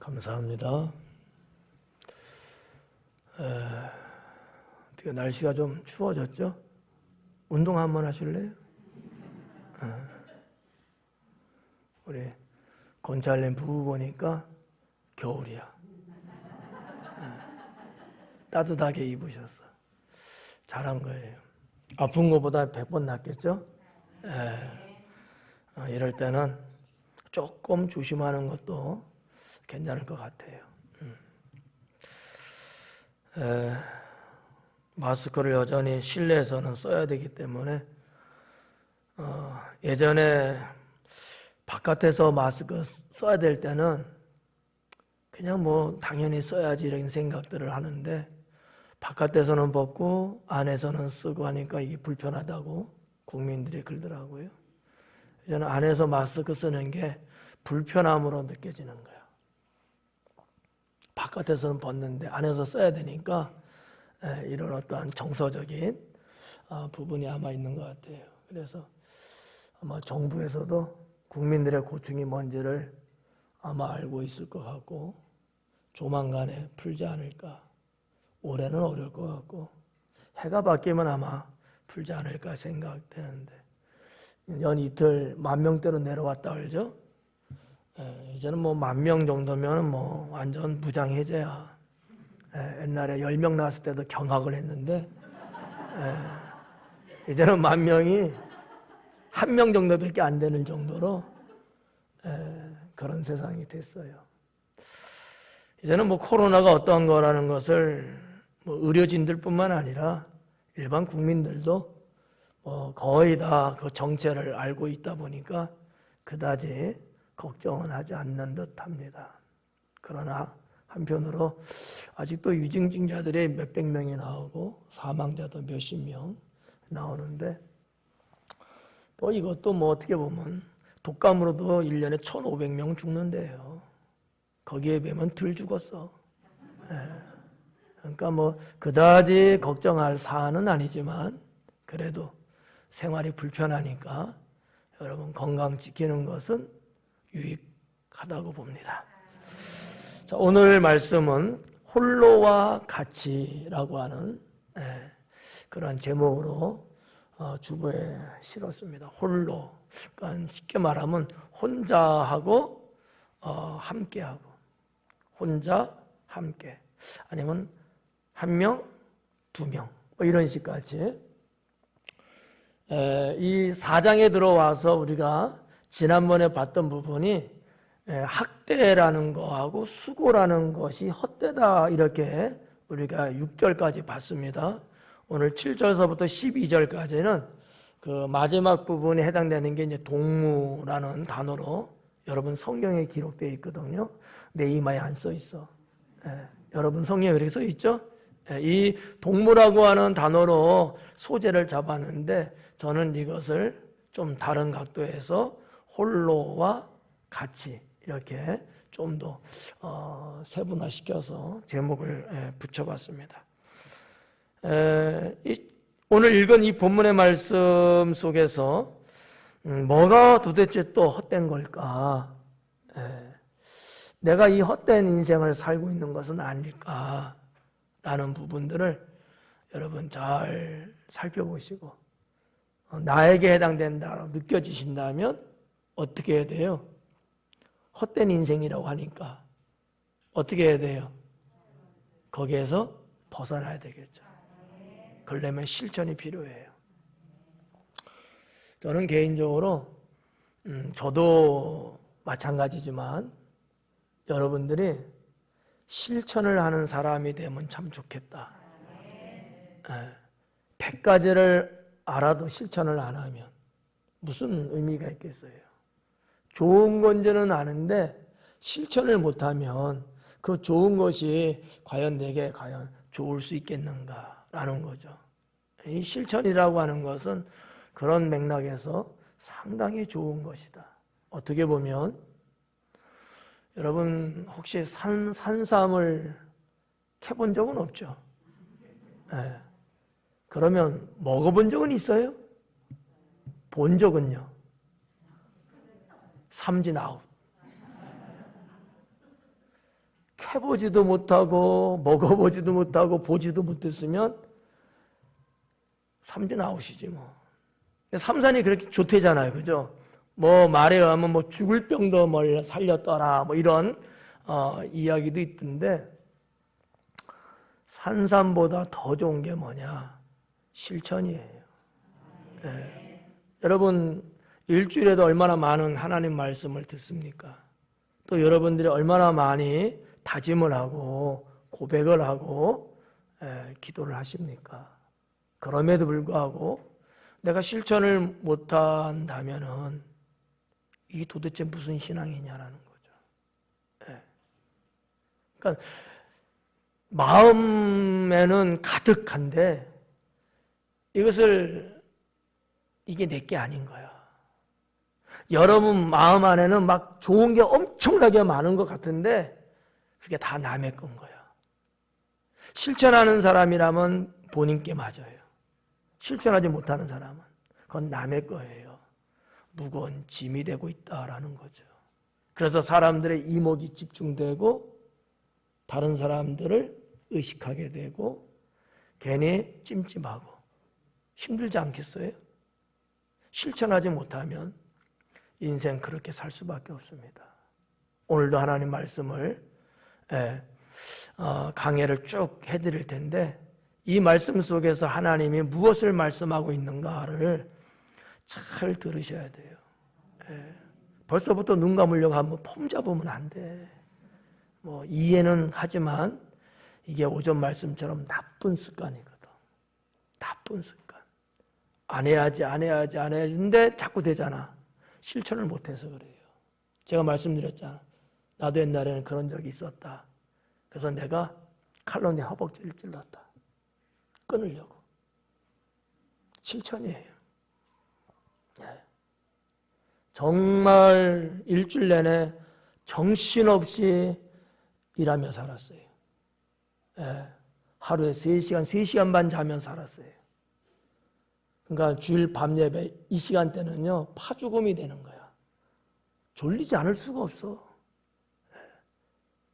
감사합니다. 어떻게 날씨가 좀 추워졌죠? 운동 한번 하실래요? 우리 권찰님 부부 보니까 겨울이야. 따뜻하게 입으셨어. 잘한 거예요. 아픈 것보다 100번 낫겠죠? 이럴 때는 조금 조심하는 것도 괜찮을 것 같아요. 마스크를 여전히 실내에서는 써야 되기 때문에 예전에 바깥에서 마스크 써야 될 때는 그냥 뭐 당연히 써야지 이런 생각들을 하는데 바깥에서는 벗고 안에서는 쓰고 하니까 이게 불편하다고 국민들이 그러더라고요. 저는 안에서 마스크 쓰는 게 불편함으로 느껴지는 거예요. 바깥에서는 벗는데 안에서 써야 되니까 이런 어떠한 정서적인 부분이 아마 있는 것 같아요. 그래서 아마 정부에서도 국민들의 고충이 뭔지를 아마 알고 있을 것 같고 조만간에 풀지 않을까. 올해는 어려울 것 같고 해가 바뀌면 아마 풀지 않을까 생각되는데 연 이틀 10,000명대로 내려왔다 그러죠? 이제는 뭐 10,000명 정도면 뭐 완전 무장해제야. 옛날에 10명 나왔을 때도 경악을 했는데 이제는 10,000명이 1명 정도밖에 안 되는 정도로 그런 세상이 됐어요. 이제는 뭐 코로나가 어떠한 거라는 것을 뭐 의료진들뿐만 아니라 일반 국민들도 거의 다 그 정체를 알고 있다 보니까 그다지 걱정은 하지 않는 듯합니다. 그러나 한편으로 아직도 위중증자들이 몇백 명이 나오고 사망자도 몇십 명 나오는데 또 이것도 뭐 어떻게 보면 독감으로도 1년에 1,500명 죽는데요. 거기에 비하면 덜 죽었어. 그러니까 뭐 그다지 걱정할 사안은 아니지만 그래도 생활이 불편하니까 여러분 건강 지키는 것은 유익하다고 봅니다. 자, 오늘 말씀은 홀로와 같이라고 하는 그런 제목으로 주보에 실었습니다. 홀로. 그러니까 쉽게 말하면 혼자하고 함께하고 혼자 함께 아니면 1명, 2명 뭐 이런 식까지 이 4장에 들어와서 우리가 지난번에 봤던 부분이 학대라는 거하고 수고라는 것이 헛되다 이렇게 우리가 6절까지 봤습니다. 오늘 7절서부터 12절까지는 그 마지막 부분에 해당되는 게 이제 동무라는 단어로 여러분 성경에 기록되어 있거든요. 내 이마에 안 써 있어. 여러분 성경에 그렇게 써 있죠? 이 동무라고 하는 단어로 소재를 잡았는데 저는 이것을 좀 다른 각도에서 홀로와 같이 이렇게 좀 더 세분화시켜서 제목을 붙여봤습니다. 오늘 읽은 이 본문의 말씀 속에서 뭐가 도대체 또 헛된 걸까? 내가 이 헛된 인생을 살고 있는 것은 아닐까? 라는 부분들을 여러분 잘 살펴보시고 나에게 해당된다고 느껴지신다면 어떻게 해야 돼요? 헛된 인생이라고 하니까 어떻게 해야 돼요? 거기에서 벗어나야 되겠죠. 그러려면 실천이 필요해요. 저는 개인적으로 저도 마찬가지지만 여러분들이 실천을 하는 사람이 되면 참 좋겠다. 100가지를 알아도 실천을 안 하면 무슨 의미가 있겠어요? 좋은 건지는 아는데 실천을 못하면 그 좋은 것이 과연 내게 과연 좋을 수 있겠는가라는 거죠. 이 실천이라고 하는 것은 그런 맥락에서 상당히 좋은 것이다. 어떻게 보면 여러분 혹시 산삼을 캐본 적은 없죠? 그러면 먹어본 적은 있어요? 본 적은요? 삼진 아웃. 해보지도 못하고 먹어보지도 못하고 보지도 못했으면 삼진 아웃이지 뭐. 삼산이 그렇게 좋대잖아요, 그죠? 뭐 말에 의하면 뭐 죽을 병도 뭘 살렸더라 뭐 이런 이야기도 있던데, 산삼보다 더 좋은 게 뭐냐? 실천이에요. 예. 여러분 일주일에도 얼마나 많은 하나님 말씀을 듣습니까? 또 여러분들이 얼마나 많이 다짐을 하고 고백을 하고 기도를 하십니까? 그럼에도 불구하고 내가 실천을 못한다면은 이게 도대체 무슨 신앙이냐라는 거죠. 그러니까 마음에는 가득한데 이게 내게 아닌 거야. 여러분 마음 안에는 막 좋은 게 엄청나게 많은 것 같은데 그게 다 남의 건 거야. 실천하는 사람이라면 본인께 맞아요. 실천하지 못하는 사람은 그건 남의 거예요. 무거운 짐이 되고 있다라는 거죠. 그래서 사람들의 이목이 집중되고 다른 사람들을 의식하게 되고 괜히 찜찜하고 힘들지 않겠어요? 실천하지 못하면 인생 그렇게 살 수밖에 없습니다. 오늘도 하나님 말씀을 강해를 쭉 해드릴 텐데 이 말씀 속에서 하나님이 무엇을 말씀하고 있는가를 잘 들으셔야 돼요. 벌써부터 눈 감으려고 하면 폼 잡으면 안 돼. 뭐 이해는 하지만 이게 오전 말씀처럼 나쁜 습관이거든. 나쁜 습관. 안 해야지 근데 자꾸 되잖아. 실천을 못해서 그래요. 제가 말씀드렸잖아. 나도 옛날에는 그런 적이 있었다. 그래서 내가 칼로 내 허벅지를 찔렀다. 끊으려고. 실천이에요. 정말 일주일 내내 정신없이 일하며 살았어요. 하루에 3시간 반 자면 살았어요. 그러니까 주일 밤 예배 이 시간대는요 파죽음이 되는 거야. 졸리지 않을 수가 없어.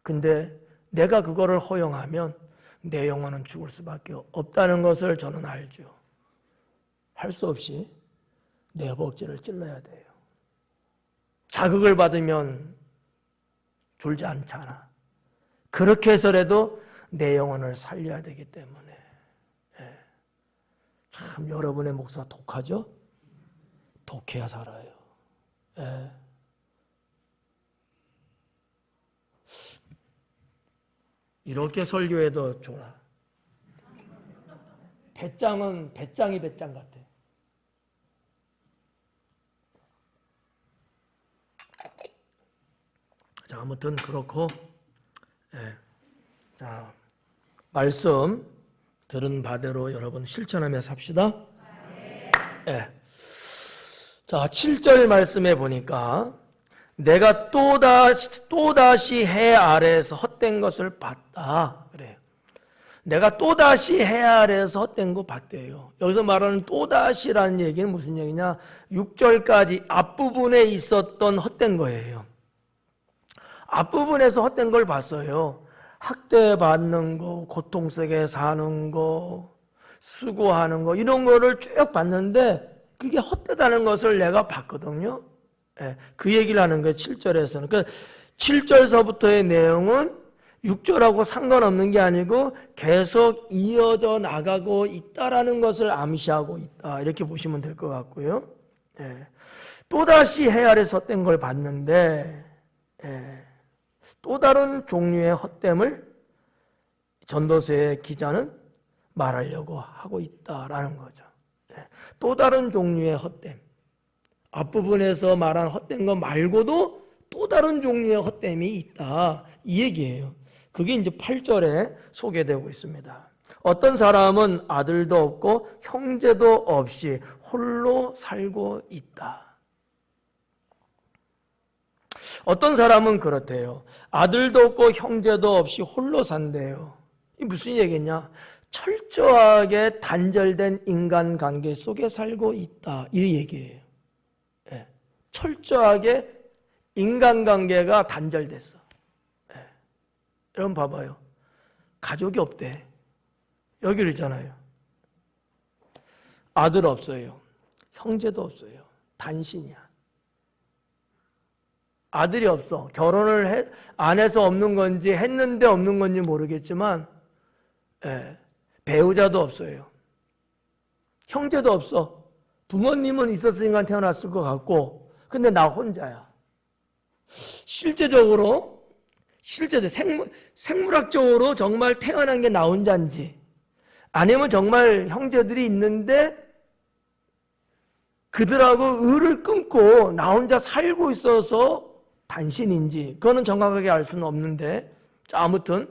근데 내가 그거를 허용하면 내 영혼은 죽을 수밖에 없다는 것을 저는 알죠. 할 수 없이 내 허벅지를 찔러야 돼요. 자극을 받으면 졸지 않잖아. 그렇게 해서라도 내 영혼을 살려야 되기 때문에. 참 여러분의 목사 독하죠? 독해야 살아요. 이렇게 설교해도 좋아. 배짱은 배짱이 배짱 같아. 자, 아무튼 그렇고, 자, 말씀 들은 바대로 여러분 실천하며 삽시다. 자, 7절 말씀에 보니까 내가 또다시 해 아래에서 헛된 것을 봤다. 그래요. 내가 또다시 해 아래에서 헛된 거 봤대요. 여기서 말하는 또다시라는 얘기는 무슨 얘기냐? 6절까지 앞부분에 있었던 헛된 거예요. 앞부분에서 헛된 걸 봤어요. 학대받는 거, 고통 속에 사는 거, 수고하는 거 이런 거를 쭉 봤는데 그게 헛되다는 것을 내가 봤거든요. 그 얘기를 하는 거예요. 7절에서는. 그러니까 7절서부터의 내용은 6절하고 상관없는 게 아니고 계속 이어져 나가고 있다라는 것을 암시하고 있다. 이렇게 보시면 될 것 같고요. 또다시 해 아래서 헛된 걸 봤는데 또 다른 종류의 헛됨을 전도서의 기자는 말하려고 하고 있다라는 거죠. 또 다른 종류의 헛됨. 앞부분에서 말한 헛된 것 말고도 또 다른 종류의 헛됨이 있다. 이 얘기예요. 그게 이제 8절에 소개되고 있습니다. 어떤 사람은 아들도 없고 형제도 없이 홀로 살고 있다. 어떤 사람은 그렇대요. 아들도 없고 형제도 없이 홀로 산대요. 이게 무슨 얘기냐? 철저하게 단절된 인간관계 속에 살고 있다. 이 얘기예요. 철저하게 인간관계가 단절됐어. 여러분 봐봐요. 가족이 없대. 여기를 있잖아요. 아들 없어요. 형제도 없어요. 단신이야. 아들이 없어. 결혼을 안 해서 없는 건지 했는데 없는 건지 모르겠지만 배우자도 없어요. 형제도 없어. 부모님은 있었으니까 태어났을 것 같고 근데 나 혼자야. 실제적으로 생물학적으로 정말 태어난 게 나 혼자인지 아니면 정말 형제들이 있는데 그들하고 의를 끊고 나 혼자 살고 있어서 단신인지 그거는 정확하게 알 수는 없는데 자, 아무튼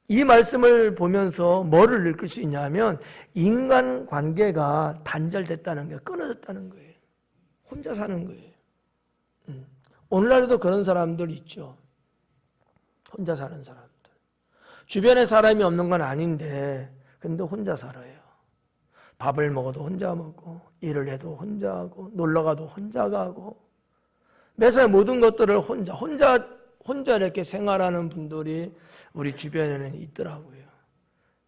이 말씀을 보면서 뭐를 느낄 수 있냐면 인간관계가 단절됐다는 게 끊어졌다는 거예요. 혼자 사는 거예요. 오늘날에도 그런 사람들 있죠. 혼자 사는 사람들. 주변에 사람이 없는 건 아닌데 근데 혼자 살아요. 밥을 먹어도 혼자 먹고 일을 해도 혼자 하고 놀러 가도 혼자 가고 매사에 모든 것들을 혼자 이렇게 생활하는 분들이 우리 주변에는 있더라고요.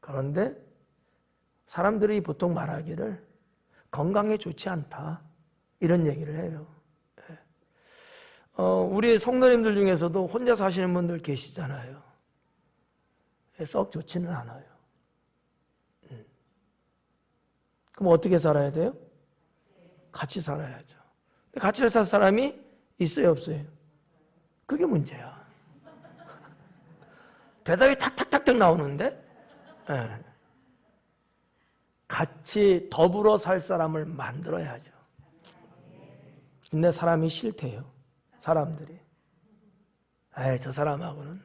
그런데 사람들이 보통 말하기를 건강에 좋지 않다 이런 얘기를 해요. 우리 성도님들 중에서도 혼자 사시는 분들 계시잖아요. 썩 좋지는 않아요. 그럼 어떻게 살아야 돼요? 같이 살아야죠. 같이 살 사람이 있어요, 없어요? 그게 문제야. 대답이 탁탁탁탁 나오는데 같이 더불어 살 사람을 만들어야죠. 근데 사람이 싫대요. 사람들이. 저 사람하고는.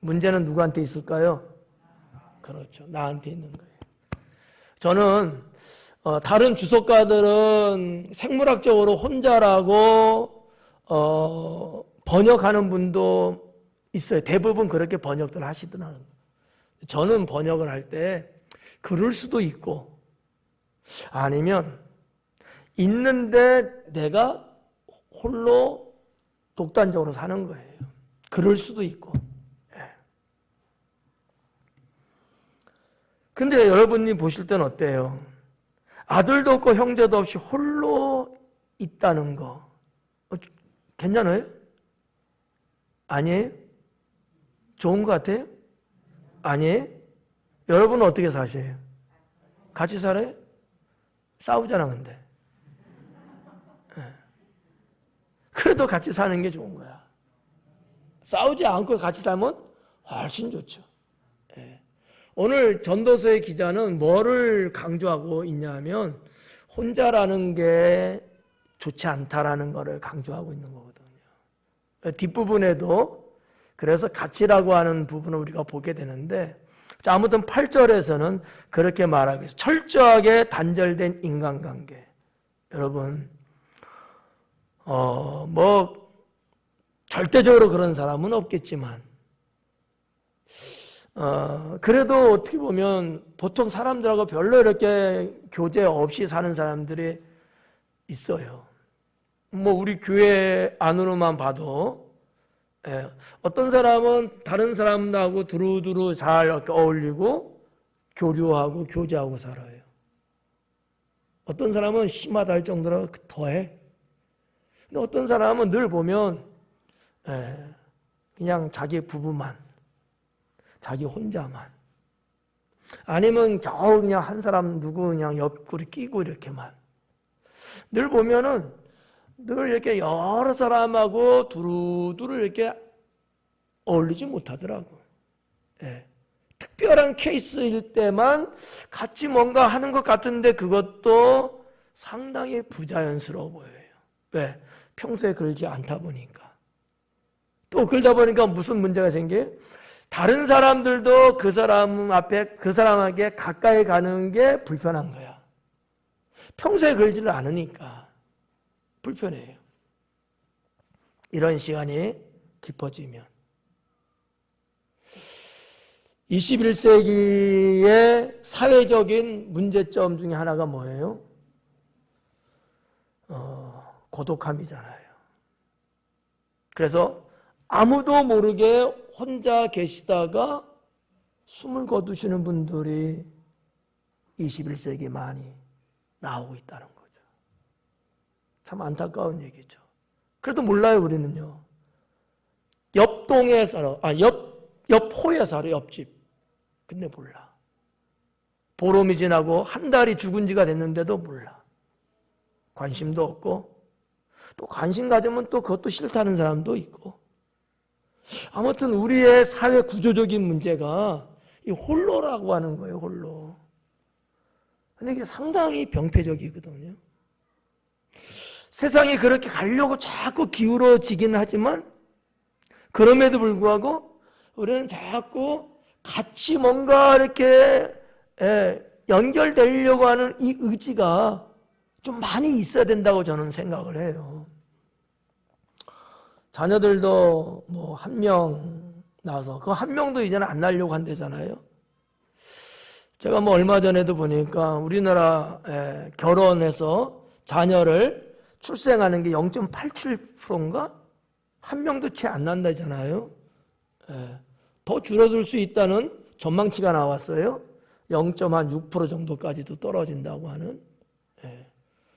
문제는 누구한테 있을까요? 그렇죠. 나한테 있는 거예요. 저는 다른 주석가들은 생물학적으로 혼자라고 번역하는 분도 있어요. 대부분 그렇게 번역들 하시더라고요. 저는 번역을 할 때 그럴 수도 있고 아니면 있는데 내가 홀로 독단적으로 사는 거예요. 그럴 수도 있고. 근데 여러분이 보실 땐 어때요? 아들도 없고 형제도 없이 홀로 있다는 거 괜찮아요? 아니에요? 좋은 것 같아요? 아니에요? 여러분은 어떻게 사세요? 같이 살아요? 싸우잖아 근데. 그래도 같이 사는 게 좋은 거야. 싸우지 않고 같이 살면 훨씬 좋죠. 오늘 전도서의 기자는 뭐를 강조하고 있냐면 혼자라는 게 좋지 않다라는 것을 강조하고 있는 거거든요. 뒷부분에도 그래서 같이라고 하는 부분을 우리가 보게 되는데 자, 아무튼 8절에서는 그렇게 말하고 있어요. 철저하게 단절된 인간관계. 여러분 절대적으로 그런 사람은 없겠지만 그래도 어떻게 보면 보통 사람들하고 별로 이렇게 교제 없이 사는 사람들이 있어요. 우리 교회 안으로만 봐도 어떤 사람은 다른 사람하고 두루두루 잘 이렇게 어울리고 교류하고 교제하고 살아요. 어떤 사람은 심하다 할 정도로 더해. 근데 어떤 사람은 늘 보면 그냥 자기 부부만, 자기 혼자만, 아니면 겨우 그냥 한 사람 누구 그냥 옆구리 끼고 이렇게만. 늘 보면은 늘 이렇게 여러 사람하고 두루두루 이렇게 어울리지 못하더라고. 특별한 케이스일 때만 같이 뭔가 하는 것 같은데 그것도 상당히 부자연스러워 보여요. 왜? 평소에 그러지 않다 보니까. 또 그러다 보니까 무슨 문제가 생겨요? 다른 사람들도 그 사람 앞에 그 사람에게 가까이 가는 게 불편한 거야. 평소에 그러지를 않으니까 불편해요. 이런 시간이 깊어지면 21세기의 사회적인 문제점 중에 하나가 뭐예요? 고독함이잖아요. 그래서 아무도 모르게 혼자 계시다가 숨을 거두시는 분들이 21세기 많이 나오고 있다는 거죠. 참 안타까운 얘기죠. 그래도 몰라요, 우리는요. 옆동에 살아, 옆호에 살아, 옆집. 근데 몰라. 보름이 지나고 한 달이 죽은 지가 됐는데도 몰라. 관심도 없고, 또 관심 가지면 또 그것도 싫다는 사람도 있고. 아무튼 우리의 사회 구조적인 문제가 이 홀로라고 하는 거예요, 홀로. 근데 이게 상당히 병폐적이거든요. 세상이 그렇게 가려고 자꾸 기울어지긴 하지만 그럼에도 불구하고 우리는 자꾸 같이 뭔가 이렇게 연결되려고 하는 이 의지가 좀 많이 있어야 된다고 저는 생각을 해요. 자녀들도 뭐 한 명 나와서 그 한 명도 이제는 안 낳으려고 한대잖아요. 제가 뭐 얼마 전에도 보니까 우리나라 결혼해서 자녀를 출생하는 게 0.87%인가? 한 명도 채 안 난다잖아요. 더 줄어들 수 있다는 전망치가 나왔어요. 0.6% 정도까지도 떨어진다고 하는.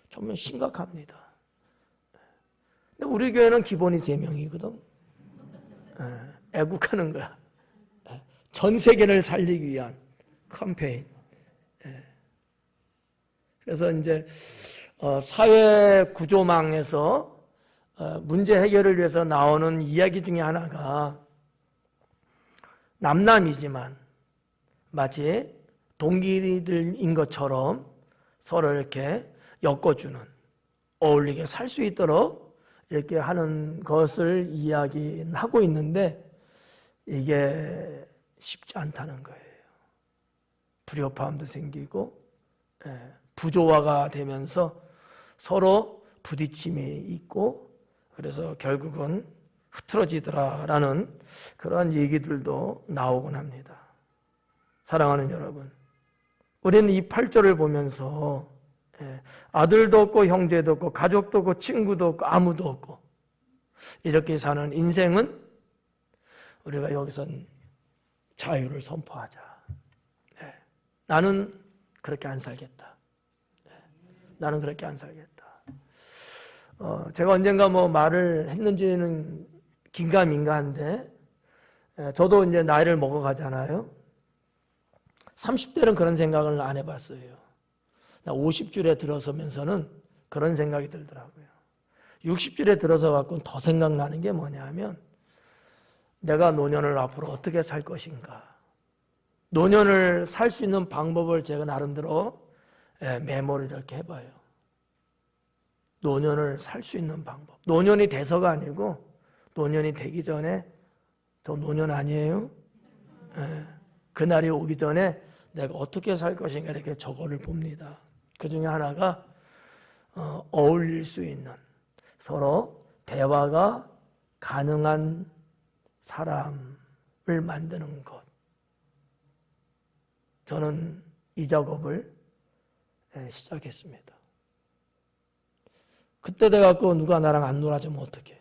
정말 심각합니다. 근데 우리 교회는 기본이 3명이거든. 애국하는 거야. 전 세계를 살리기 위한 캠페인. 그래서 이제 사회 구조망에서 문제 해결을 위해서 나오는 이야기 중에 하나가 남남이지만 마치 동기들인 것처럼 서로 이렇게 엮어주는, 어울리게 살 수 있도록 이렇게 하는 것을 이야기하고 있는데 이게 쉽지 않다는 거예요. 불협화음도 생기고 부조화가 되면서 서로 부딪힘이 있고 그래서 결국은 흐트러지더라라는 그러한 얘기들도 나오곤 합니다. 사랑하는 여러분, 우리는 이 8절을 보면서 아들도 없고 형제도 없고 가족도 없고 친구도 없고 아무도 없고 이렇게 사는 인생은 우리가 여기선 자유를 선포하자. 나는 그렇게 안 살겠다. 나는 그렇게 안 살겠다. 제가 언젠가 뭐 말을 했는지는 긴가민가한데 저도 이제 나이를 먹어가잖아요. 30대는 그런 생각을 안 해봤어요. 나 50줄에 들어서면서는 그런 생각이 들더라고요. 60줄에 들어서 갖고는 더 생각나는 게 뭐냐면 내가 노년을 앞으로 어떻게 살 것인가. 노년을 살 수 있는 방법을 제가 나름대로 메모를 이렇게 해봐요. 노년을 살 수 있는 방법. 노년이 돼서가 아니고 노년이 되기 전에 저 노년 아니에요? 그날이 오기 전에 내가 어떻게 살 것인가 이렇게 저거를 봅니다. 그 중에 하나가 어울릴 수 있는 서로 대화가 가능한 사람을 만드는 것. 저는 이 작업을 시작했습니다. 그때 돼갖고 누가 나랑 안 놀아주면 어떡해.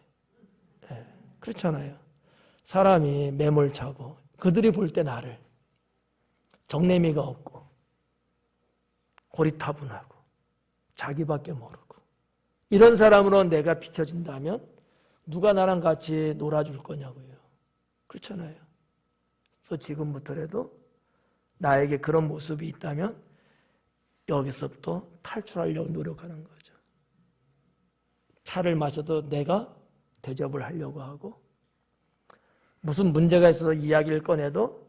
그렇잖아요. 사람이 매몰차고 그들이 볼 때 나를 정내미가 없고 고리타분하고 자기밖에 모르고 이런 사람으로 내가 비춰진다면 누가 나랑 같이 놀아줄 거냐고요. 그렇잖아요. 그래서 지금부터라도 나에게 그런 모습이 있다면 여기서부터 탈출하려고 노력하는 거죠. 차를 마셔도 내가 대접을 하려고 하고 무슨 문제가 있어서 이야기를 꺼내도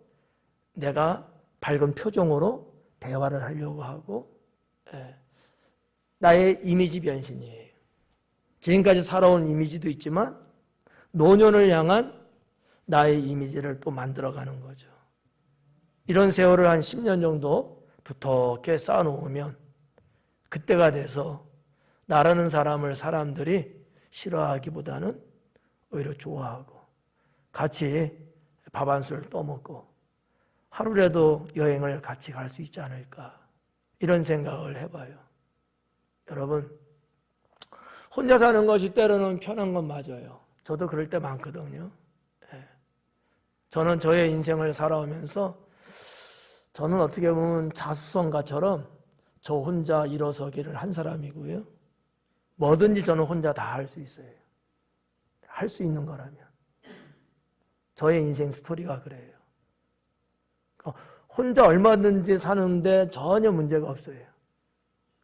내가 밝은 표정으로 대화를 하려고 하고 나의 이미지 변신이에요. 지금까지 살아온 이미지도 있지만 노년을 향한 나의 이미지를 또 만들어가는 거죠. 이런 세월을 한 10년 정도 두텁게 쌓아놓으면 그때가 돼서 나라는 사람을 사람들이 싫어하기보다는 오히려 좋아하고 같이 밥 한 술 떠먹고 하루라도 여행을 같이 갈 수 있지 않을까 이런 생각을 해봐요. 여러분, 혼자 사는 것이 때로는 편한 건 맞아요. 저도 그럴 때 많거든요. 저는 저의 인생을 살아오면서 저는 어떻게 보면 자수성가처럼 저 혼자 일어서기를 한 사람이고요. 뭐든지 저는 혼자 다 할 수 있어요. 할 수 있는 거라면. 저의 인생 스토리가 그래요. 혼자 얼마든지 사는데 전혀 문제가 없어요.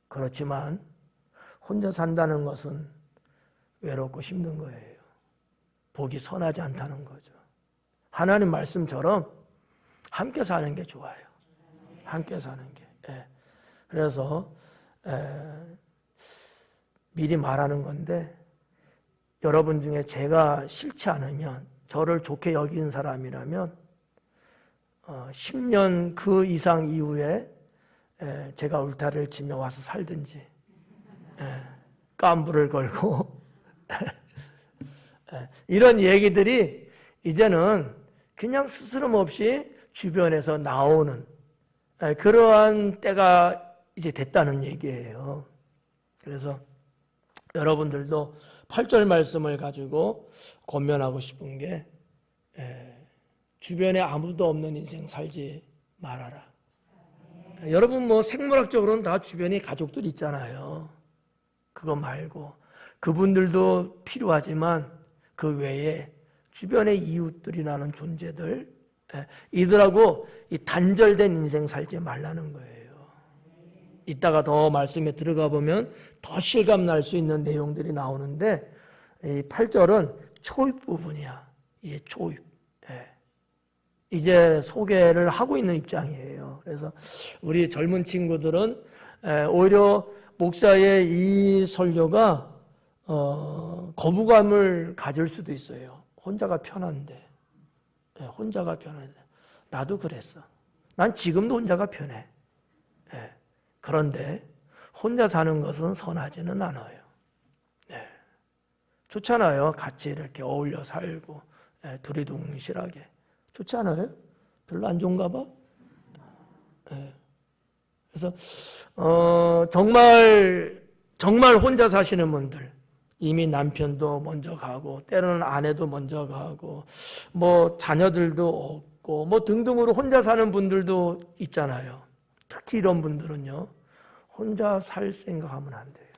그렇지만 혼자 산다는 것은 외롭고 힘든 거예요. 보기 선하지 않다는 거죠. 하나님 말씀처럼 함께 사는 게 좋아요. 함께 사는 게. 예. 그래서 미리 말하는 건데 여러분 중에 제가 싫지 않으면 저를 좋게 여기는 사람이라면 10년 그 이상 이후에 제가 울타리를 치며 와서 살든지 깐부를 걸고 이런 얘기들이 이제는 그냥 스스럼 없이 주변에서 나오는 그러한 때가 이제 됐다는 얘기예요. 그래서 여러분들도 8절 말씀을 가지고 권면하고 싶은 게 주변에 아무도 없는 인생 살지 말아라. 여러분 뭐 생물학적으로는 다 주변에 가족들 있잖아요. 그거 말고 그분들도 필요하지만 그 외에 주변의 이웃들이라는 존재들 이들하고 이 단절된 인생 살지 말라는 거예요. 이따가 더 말씀에 들어가 보면 더 실감 날 수 있는 내용들이 나오는데 이 8절은 초입 부분이야. 이게 초입. 이제 소개를 하고 있는 입장이에요. 그래서 우리 젊은 친구들은 오히려 목사의 이 설교가 거부감을 가질 수도 있어요. 혼자가 편한데. 혼자가 편한데. 나도 그랬어. 난 지금도 혼자가 편해. 그런데 혼자 사는 것은 선하지는 않아요. 좋잖아요. 같이 이렇게 어울려 살고 두리둥실하게. 좋지 않아요? 별로 안 좋은가 봐? 그래서 정말 혼자 사시는 분들 이미 남편도 먼저 가고 때로는 아내도 먼저 가고 뭐 자녀들도 없고 뭐 등등으로 혼자 사는 분들도 있잖아요. 특히 이런 분들은요. 혼자 살 생각하면 안 돼요.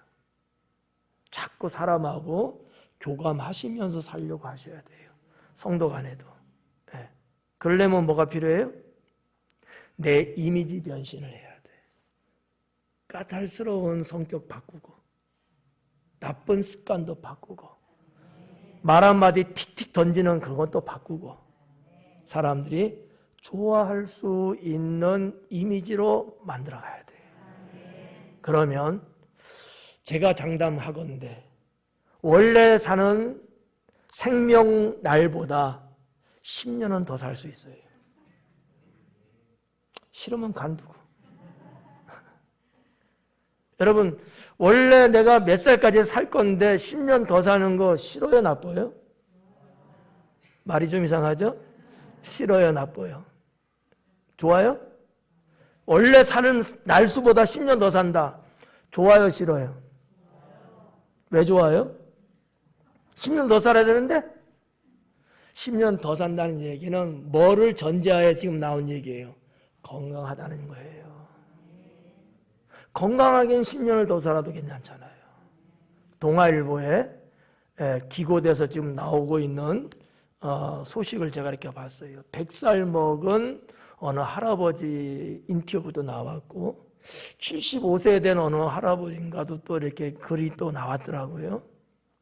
자꾸 사람하고 교감하시면서 살려고 하셔야 돼요. 성도 간에도. 그러려면 뭐가 필요해요? 내 이미지 변신을 해야 돼. 까탈스러운 성격 바꾸고 나쁜 습관도 바꾸고 말 한마디 틱틱 던지는 그것도 바꾸고 사람들이 좋아할 수 있는 이미지로 만들어가야 돼요. 그러면 제가 장담하건대 원래 사는 생명 날보다 10년은 더 살 수 있어요. 싫으면 간두고. 여러분 원래 내가 몇 살까지 살 건데 10년 더 사는 거 싫어요, 나빠요? 말이 좀 이상하죠? 싫어요, 나빠요? 좋아요? 원래 사는 날수보다 10년 더 산다. 좋아요, 싫어요? 왜 좋아요? 10년 더 살아야 되는데 10년 더 산다는 얘기는 뭐를 전제하에 지금 나온 얘기예요? 건강하다는 거예요. 건강하긴 10년을 더 살아도 괜찮잖아요. 동아일보에 기고돼서 지금 나오고 있는 소식을 제가 이렇게 봤어요. 100살 먹은 어느 할아버지 인터뷰도 나왔고 75세 된 어느 할아버지인가도 또 이렇게 글이 또 나왔더라고요.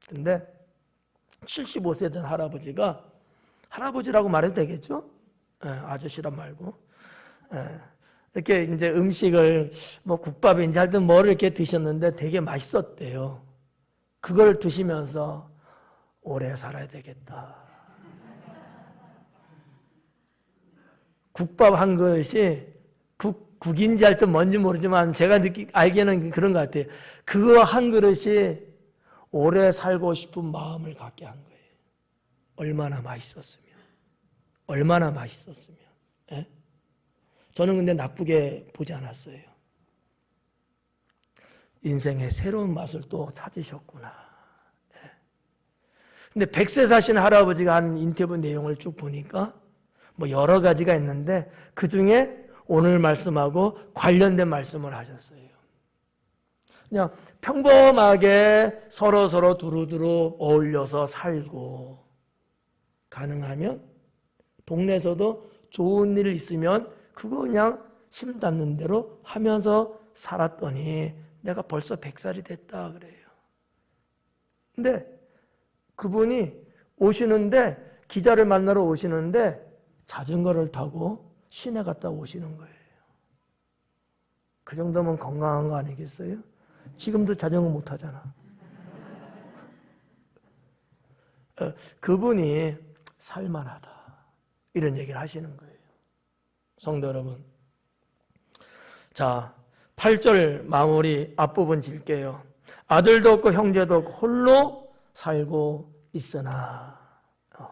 근데 75세 된 할아버지가 할아버지라고 말해도 되겠죠? 아저씨란 말고 이렇게 이제 음식을 뭐 국밥인지 하여튼 뭐를 이렇게 드셨는데 되게 맛있었대요. 그걸 드시면서 오래 살아야 되겠다. 국밥 한 그릇이 국인지 하여튼 뭔지 모르지만 제가 알기에는 그런 것 같아요. 그거 한 그릇이 오래 살고 싶은 마음을 갖게 한 거예요. 얼마나 맛있었으면. 얼마나 맛있었으면. 예? 저는 근데 나쁘게 보지 않았어요. 인생의 새로운 맛을 또 찾으셨구나. 예. 근데 100세 사신 할아버지가 한 인터뷰 내용을 쭉 보니까 뭐 여러 가지가 있는데 그 중에 오늘 말씀하고 관련된 말씀을 하셨어요. 그냥 평범하게 서로 두루두루 어울려서 살고, 가능하면 동네에서도 좋은 일 있으면 그거 그냥 심 닿는 대로 하면서 살았더니 내가 벌써 100살이 됐다 그래요. 근데 그분이 오시는데, 기자를 만나러 오시는데 자전거를 타고 시내 갔다 오시는 거예요. 그 정도면 건강한 거 아니겠어요? 지금도 자전거 못 타잖아. 그분이 살만하다, 이런 얘기를 하시는 거예요. 성도 여러분, 자 8절 마무리 앞부분 질게요. 아들도 없고 형제도 없고 홀로 살고 있으나,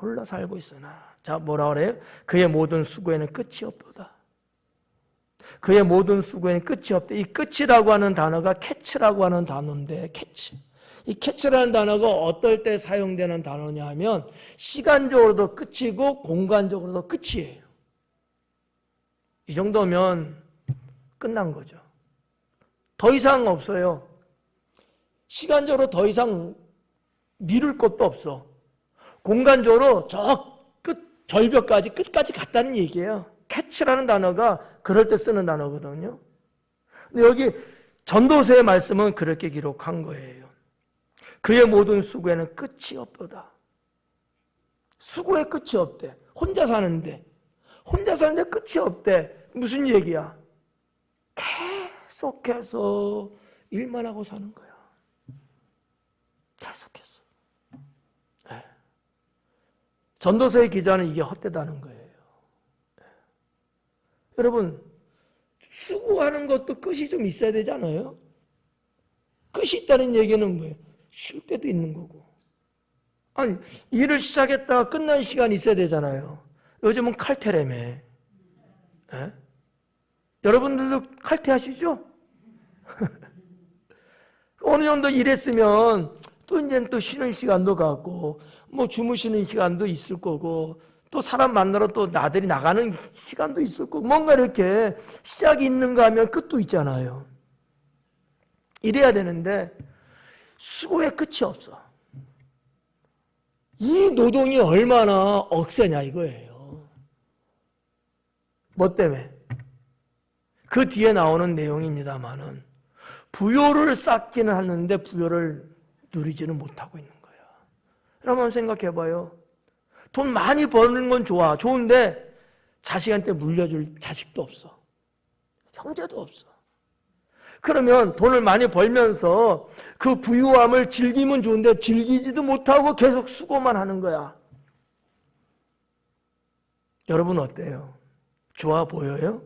홀로 살고 있으나, 자 뭐라 그래요? 그의 모든 수고에는 끝이 없도다. 그의 모든 수고에는 끝이 없대. 이 끝이라고 하는 단어가 캐치라고 하는 단어인데, 캐치. 이 캐치라는 단어가 어떨 때 사용되는 단어냐 하면 시간적으로도 끝이고 공간적으로도 끝이에요. 이 정도면 끝난 거죠. 더 이상 없어요. 시간적으로 더 이상 미룰 것도 없어. 공간적으로 저 끝, 절벽까지, 끝까지 갔다는 얘기예요. 캐치라는 단어가 그럴 때 쓰는 단어거든요. 근데 여기 전도서의 말씀은 그렇게 기록한 거예요. 그의 모든 수고에는 끝이 없도다. 수고에 끝이 없대. 혼자 사는데 끝이 없대. 무슨 얘기야? 계속해서 일만 하고 사는 거야. 계속해서. 네. 전도서의 기자는 이게 헛되다는 거예요. 네. 여러분, 수고하는 것도 끝이 좀 있어야 되잖아요. 끝이 있다는 얘기는 뭐예요? 쉴 때도 있는 거고. 아니, 일을 시작했다가 끝난 시간이 있어야 되잖아요. 요즘은 칼퇴라며. 네? 여러분들도 칼퇴하시죠? 어느 정도 일했으면 또 이제 또 쉬는 시간도 갖고, 뭐 주무시는 시간도 있을 거고, 또 사람 만나러 또 나들이 나가는 시간도 있을 거고, 뭔가 이렇게 시작이 있는가 하면 끝도 있잖아요. 이래야 되는데 수고의 끝이 없어. 이 노동이 얼마나 억세냐 이거예요. 뭐 때문에? 그 뒤에 나오는 내용입니다만은 부요를 쌓기는 하는데 부요를 누리지는 못하고 있는 거야. 여러분 생각해봐요. 돈 많이 버는 건 좋은데 자식한테 물려줄 자식도 없어. 형제도 없어. 그러면 돈을 많이 벌면서 그 부유함을 즐기면 좋은데 즐기지도 못하고 계속 수고만 하는 거야. 여러분 어때요? 좋아 보여요?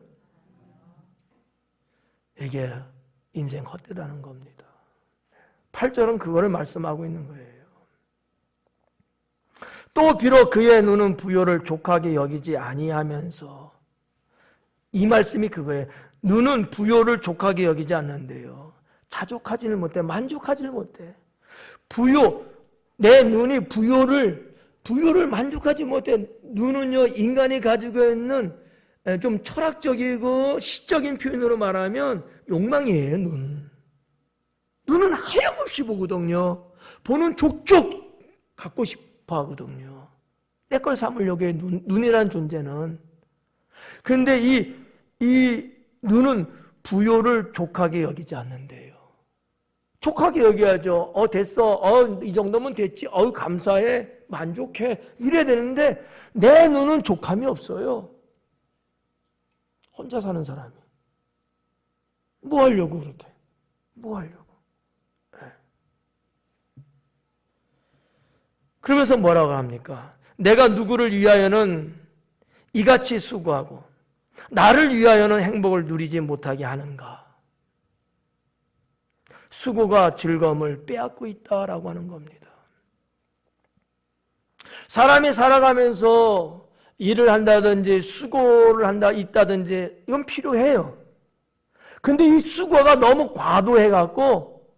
이게 인생 헛되다는 겁니다. 8절은 그거를 말씀하고 있는 거예요. 또 비록 그의 눈은 부요를 족하게 여기지 아니하면서, 이 말씀이 그거예요. 눈은 부요를 족하게 여기지 않는데요. 자족하지는 못해. 만족하지는 못해. 부요, 내 눈이 부요를 만족하지 못해. 눈은요, 인간이 가지고 있는 좀 철학적이고 시적인 표현으로 말하면 욕망이에요, 눈은 하염없이 보거든요. 보는 족족 갖고 싶어 하거든요. 내 걸 삼으려고 해, 눈이라는 존재는. 그런데 이 눈은 부요를 족하게 여기지 않는데요. 족하게 여겨야죠. 됐어. 이 정도면 됐지. 감사해. 만족해. 이래야 되는데 내 눈은 족함이 없어요. 혼자 사는 사람이. 뭐 하려고 그렇게? 뭐 하려고? 네. 그러면서 뭐라고 합니까? 내가 누구를 위하여는 이같이 수고하고 나를 위하여는 행복을 누리지 못하게 하는가? 수고가 즐거움을 빼앗고 있다라고 하는 겁니다. 사람이 살아가면서 일을 한다든지 수고를 있다든지 이건 필요해요. 근데 이 수고가 너무 과도해갖고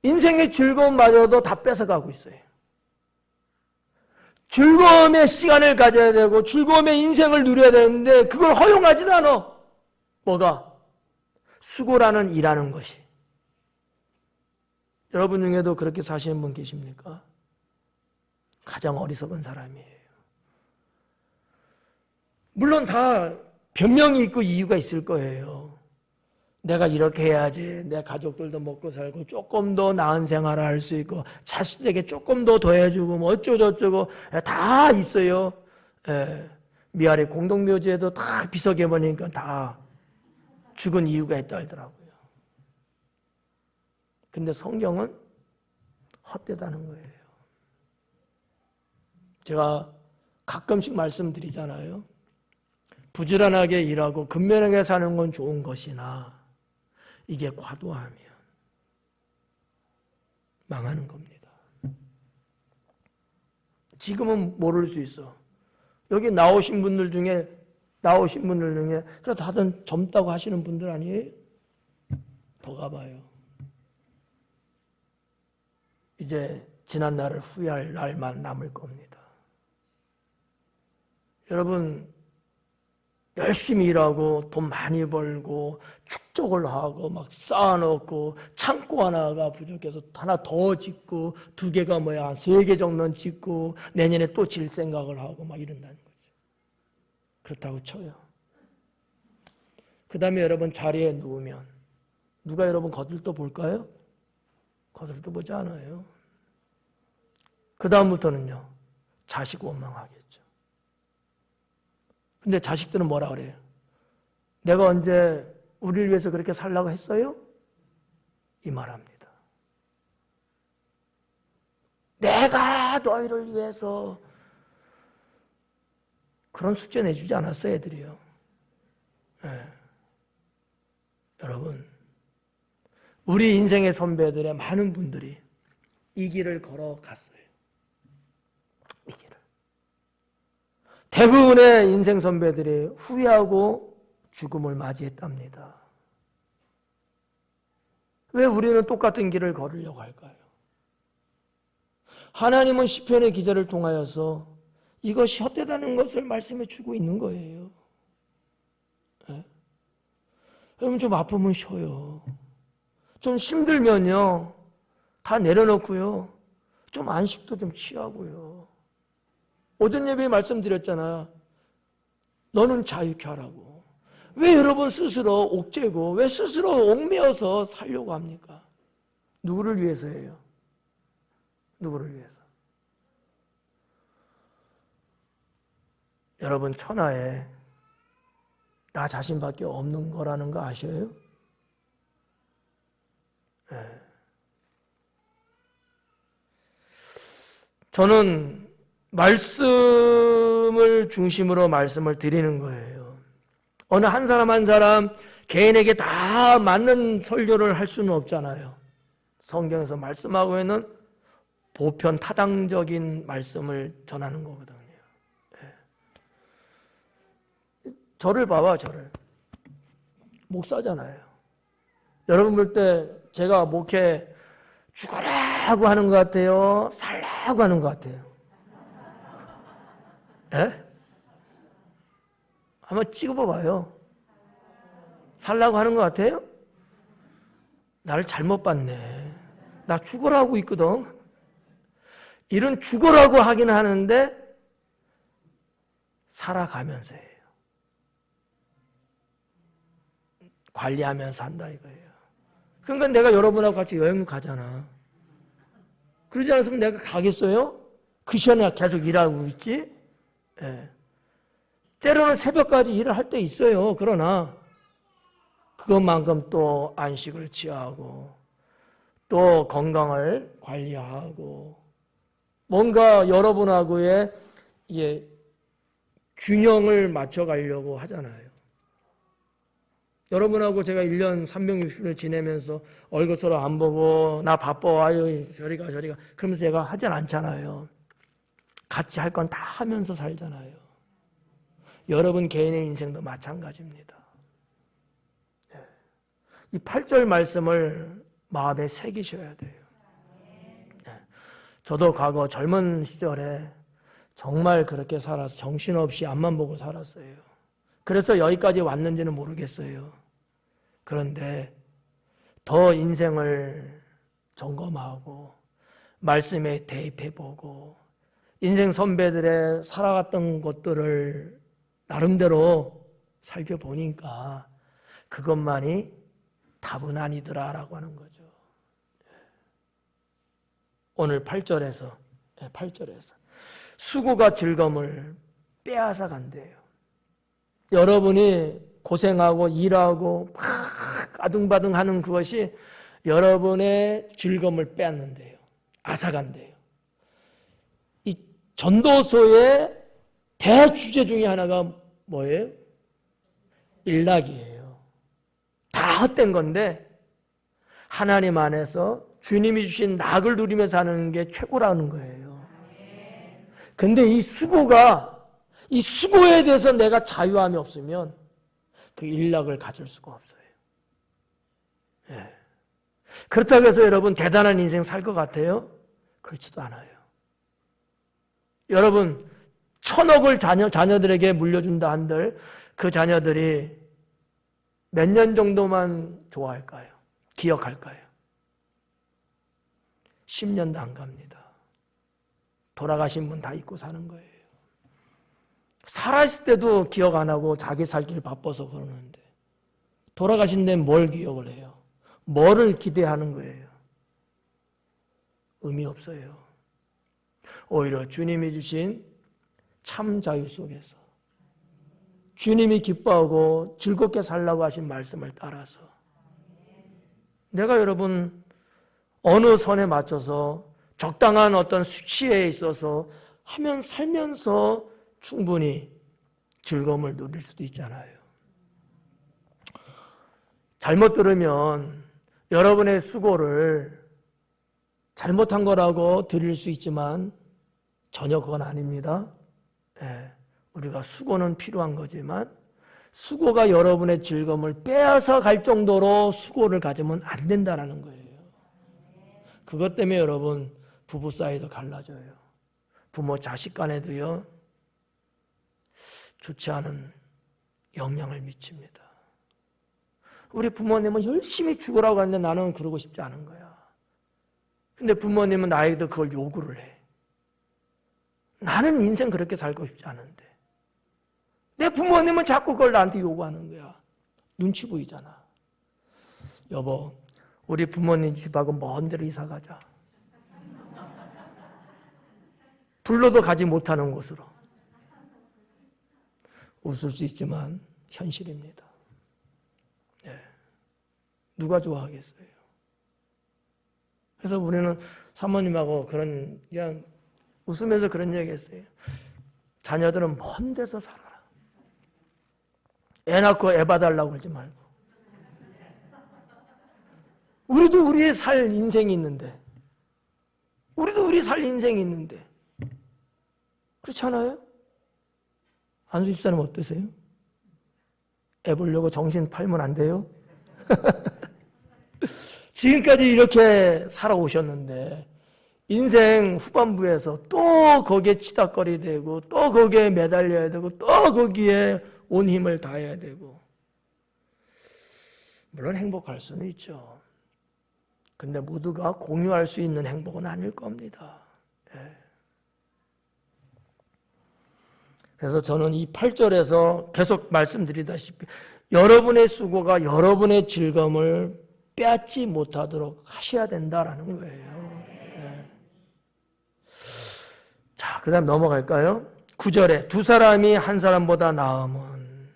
인생의 즐거움마저도 다 뺏어가고 있어요. 즐거움의 시간을 가져야 되고 즐거움의 인생을 누려야 되는데 그걸 허용하지는 않아. 뭐가? 수고라는 일하는 것이. 여러분 중에도 그렇게 사시는 분 계십니까? 가장 어리석은 사람이에요. 물론 다 변명이 있고 이유가 있을 거예요. 내가 이렇게 해야지 내 가족들도 먹고 살고 조금 더 나은 생활을 할 수 있고 자식에게 조금 더 더해주고 뭐 어쩌고저쩌고 다 있어요. 미아리 공동묘지에도 다 비석해보니까 다 죽은 이유가 있다 하더라고요. 근데 성경은 헛되다는 거예요. 제가 가끔씩 말씀드리잖아요. 부지런하게 일하고 근면하게 사는 건 좋은 것이나 이게 과도하면 망하는 겁니다. 지금은 모를 수 있어. 여기 나오신 분들 중에 다들 젊다고 하시는 분들 아니에요? 더 가봐요. 이제 지난 날을 후회할 날만 남을 겁니다. 여러분 열심히 일하고 돈 많이 벌고 축적을 하고 막 쌓아놓고 창고 하나가 부족해서 하나 더 짓고 2개가 뭐야 3개 정도는 짓고 내년에 또 질 생각을 하고 막 이런다는 거죠. 그렇다고 쳐요. 그 다음에 여러분 자리에 누우면 누가 여러분 거들떠 볼까요? 거들떠 보지 않아요. 그 다음부터는요 자식 원망하겠죠. 근데 자식들은 뭐라 그래요? 내가 언제 우리를 위해서 그렇게 살라고 했어요? 이 말합니다. 내가 너희를 위해서 그런 숙제 내주지 않았어요, 애들이요. 네. 여러분, 우리 인생의 선배들의 많은 분들이 이 길을 걸어갔어요. 이 길을. 대부분의 인생 선배들이 후회하고 죽음을 맞이했답니다. 왜 우리는 똑같은 길을 걸으려고 할까요? 하나님은 시편의 기자를 통하여서 이것이 헛되다는 것을 말씀해 주고 있는 거예요. 네? 여러분 좀 아프면 쉬어요. 좀 힘들면요 다 내려놓고요 좀 안식도 좀 취하고요. 오전 예배에 말씀드렸잖아. 너는 자유케 하라고. 왜 여러분 스스로 옥죄고 왜 스스로 옥매어서 살려고 합니까? 누구를 위해서예요? 누구를 위해서? 여러분 천하에 나 자신밖에 없는 거라는 거 아셔요? 네. 저는 말씀을 중심으로 말씀을 드리는 거예요. 어느 한 사람 한 사람 개인에게 다 맞는 설교를 할 수는 없잖아요. 성경에서 말씀하고 있는 보편 타당적인 말씀을 전하는 거거든요. 네. 저를 봐봐, 저를. 목사잖아요. 여러분 볼 때 제가 목회 죽으라고 하는 것 같아요? 살라고 하는 것 같아요? 예? 한번 찍어봐봐요. 살라고 하는 것 같아요? 나를 잘못 봤네. 나 죽으라고 있거든. 이런 죽으라고 하긴 하는데 살아가면서 해요. 관리하면서 한다 이거예요. 그러니까 내가 여러분하고 같이 여행 가잖아. 그러지 않았으면 내가 가겠어요? 그 시간에 계속 일하고 있지? 예. 때로는 새벽까지 일을 할 때 있어요. 그러나 그것만큼 또 안식을 취하고 또 건강을 관리하고 뭔가 여러분하고의 균형을 맞춰가려고 하잖아요. 여러분하고 제가 1년 360일 지내면서 얼굴 서로 안 보고 나 바빠 아유 저리 가 그러면서 제가 하진 않잖아요. 같이 할 건 다 하면서 살잖아요. 여러분 개인의 인생도 마찬가지입니다. 이 8절 말씀을 마음에 새기셔야 돼요. 저도 과거 젊은 시절에 정말 그렇게 살아서 정신없이 앞만 보고 살았어요. 그래서 여기까지 왔는지는 모르겠어요. 그런데 더 인생을 점검하고 말씀에 대입해보고 인생 선배들의 살아갔던 것들을 나름대로 살펴보니까 그것만이 답은 아니더라라고 하는 거죠. 오늘 8절에서 수고가 즐거움을 빼앗아 간대요. 여러분이 고생하고 일하고 막 아등바등 하는 그것이 여러분의 즐거움을 빼앗는데요. 앗아간대요. 이 전도서의 대주제 중에 하나가 뭐예요? 일락이에요. 다 헛된 건데 하나님 안에서 주님이 주신 낙을 누리며 사는 게 최고라는 거예요. 근데 이 수고에 대해서 내가 자유함이 없으면 그 일락을 가질 수가 없어요. 예. 그렇다고 해서 여러분 대단한 인생 살 것 같아요? 그렇지도 않아요. 여러분 1,000억을 자녀들에게 물려준다 한들 그 자녀들이 몇 년 정도만 좋아할까요? 기억할까요? 10년도 안 갑니다. 돌아가신 분 다 잊고 사는 거예요. 살아있을 때도 기억 안 하고 자기 살 길 바빠서 그러는데 돌아가신 데는 뭘 기억을 해요? 뭐를 기대하는 거예요? 의미 없어요. 오히려 주님이 주신 참 자유 속에서 주님이 기뻐하고 즐겁게 살라고 하신 말씀을 따라서 내가 여러분 어느 선에 맞춰서 적당한 어떤 수치에 있어서 살면서 충분히 즐거움을 누릴 수도 있잖아요. 잘못 들으면 여러분의 수고를 잘못한 거라고 들을 수 있지만 전혀 그건 아닙니다. 예, 우리가 수고는 필요한 거지만 수고가 여러분의 즐거움을 빼앗아 갈 정도로 수고를 가지면 안 된다는 거예요. 그것 때문에 여러분 부부 사이도 갈라져요. 부모 자식 간에도요 좋지 않은 영향을 미칩니다. 우리 부모님은 열심히 죽으라고 하는데 나는 그러고 싶지 않은 거야. 근데 부모님은 나에게도 그걸 요구를 해. 나는 인생 그렇게 살고 싶지 않은데 내 부모님은 자꾸 그걸 나한테 요구하는 거야. 눈치 보이잖아. 여보, 우리 부모님 집하고 먼 데로 이사 가자. 불러도 가지 못하는 곳으로. 웃을 수 있지만 현실입니다. 네. 누가 좋아하겠어요? 그래서 우리는 사모님하고 그냥 웃으면서 그런 얘기 했어요. 자녀들은 먼 데서 살아라. 애 낳고 애 봐달라고 그러지 말고. 우리도 우리의 살 인생이 있는데 우리도 우리 살 인생이 있는데 그렇지 않아요? 안수 집사님 어떠세요? 애 보려고 정신 팔면 안 돼요? 지금까지 이렇게 살아오셨는데 인생 후반부에서 또 거기에 치닥거리되고 또 거기에 매달려야 되고 또 거기에 온 힘을 다해야 되고 물론 행복할 수는 있죠. 근데 모두가 공유할 수 있는 행복은 아닐 겁니다. 예. 그래서 저는 이 8절에서 계속 말씀드리다시피 여러분의 수고가 여러분의 즐거움을 빼앗지 못하도록 하셔야 된다라는 거예요. 예. 자, 그 다음 넘어갈까요? 9절에 두 사람이 한 사람보다 나음은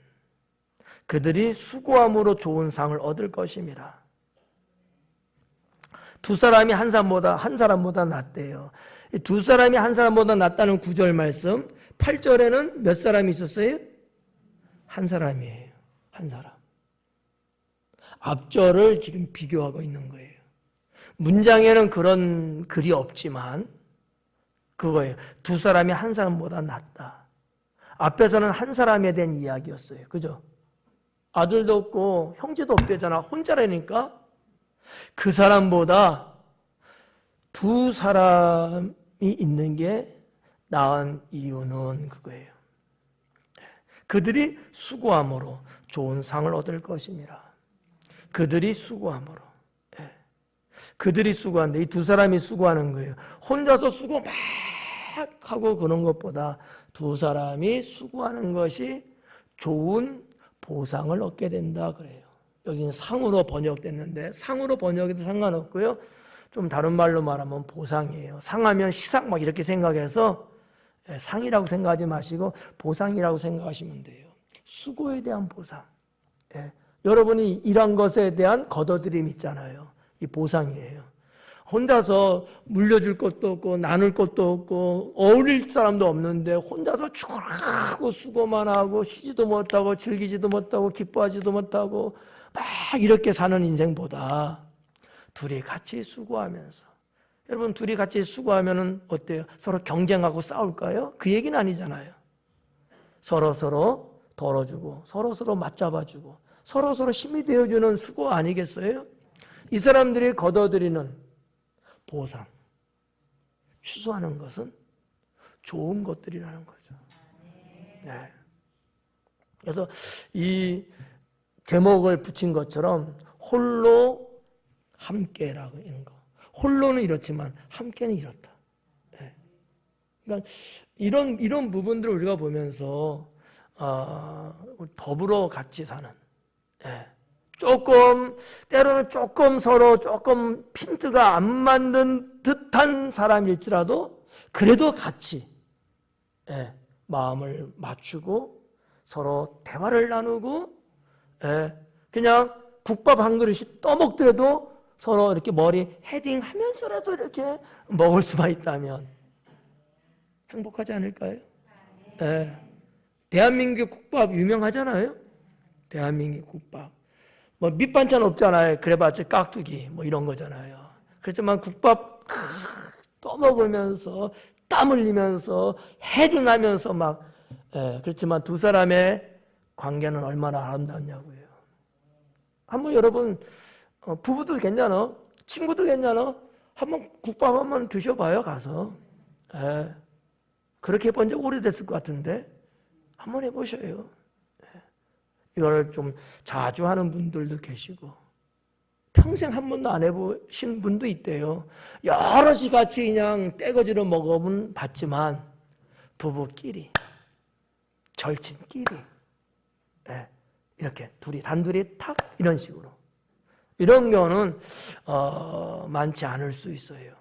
그들이 수고함으로 좋은 상을 얻을 것입니다. 두 사람이 한 사람보다 낫대요. 두 사람이 한 사람보다 낫다는 9절 말씀, 8절에는 몇 사람이 있었어요? 한 사람이에요. 한 사람. 앞절을 지금 비교하고 있는 거예요. 문장에는 그런 글이 없지만 그거예요. 두 사람이 한 사람보다 낫다. 앞에서는 한 사람에 대한 이야기였어요. 그죠? 아들도 없고 형제도 없대잖아. 혼자라니까 그 사람보다 두 사람이 있는 게 낳은 이유는 그거예요. 그들이 수고함으로 좋은 상을 얻을 것임이라. 그들이 수고함으로. 그들이 수고하는데 이 두 사람이 수고하는 거예요. 혼자서 수고 막 하고 그런 것보다 두 사람이 수고하는 것이 좋은 보상을 얻게 된다 그래요. 여기는 상으로 번역됐는데 상으로 번역해도 상관없고요. 좀 다른 말로 말하면 보상이에요. 상하면 시상 막 이렇게 생각해서 상이라고 생각하지 마시고 보상이라고 생각하시면 돼요. 수고에 대한 보상. 여러분이 일한 것에 대한 거둬들임 있잖아요. 이 보상이에요. 혼자서 물려줄 것도 없고 나눌 것도 없고 어울릴 사람도 없는데 혼자서 죽으라고 수고만 하고 쉬지도 못하고 즐기지도 못하고 기뻐하지도 못하고 막 이렇게 사는 인생보다 둘이 같이 수고하면서, 여러분 둘이 같이 수고하면은 어때요? 서로 경쟁하고 싸울까요? 그 얘기는 아니잖아요. 서로 덜어주고 서로 맞잡아주고 서로 힘이 되어주는 수고 아니겠어요? 이 사람들이 거둬들이는 보상, 추수하는 것은 좋은 것들이라는 거죠. 네. 그래서 이 제목을 붙인 것처럼 홀로 함께라고 하는 거. 홀로는 이렇지만 함께는 이렇다. 네. 그러니까 이런 부분들을 우리가 보면서 더불어 같이 사는. 네. 때로는 조금 서로 조금 핀트가 안 맞는 듯한 사람일지라도 그래도 같이 마음을 맞추고 서로 대화를 나누고 그냥 국밥 한 그릇씩 떠먹더라도 서로 이렇게 머리 헤딩하면서라도 이렇게 먹을 수만 있다면 행복하지 않을까요? 대한민국 국밥 유명하잖아요. 대한민국 국밥. 뭐 밑반찬 없잖아요. 그래봤자 깍두기 뭐 이런 거잖아요. 그렇지만 국밥 떠먹으면서 땀 흘리면서 헤딩하면서 막 그렇지만 두 사람의 관계는 얼마나 아름답냐고요. 한번 여러분 부부도 괜찮아, 친구도 괜찮아. 한번 국밥 한번 드셔봐요 가서. 그렇게 해본 지 오래됐을 것 같은데 한번 해보셔요. 이걸 좀 자주 하는 분들도 계시고 평생 한 번도 안 해보신 분도 있대요. 여럿이 같이 그냥 떼거지로 먹으면 봤지만 부부끼리 절친끼리 이렇게 둘이 단둘이 탁 이런 식으로 이런 경우는 많지 않을 수 있어요.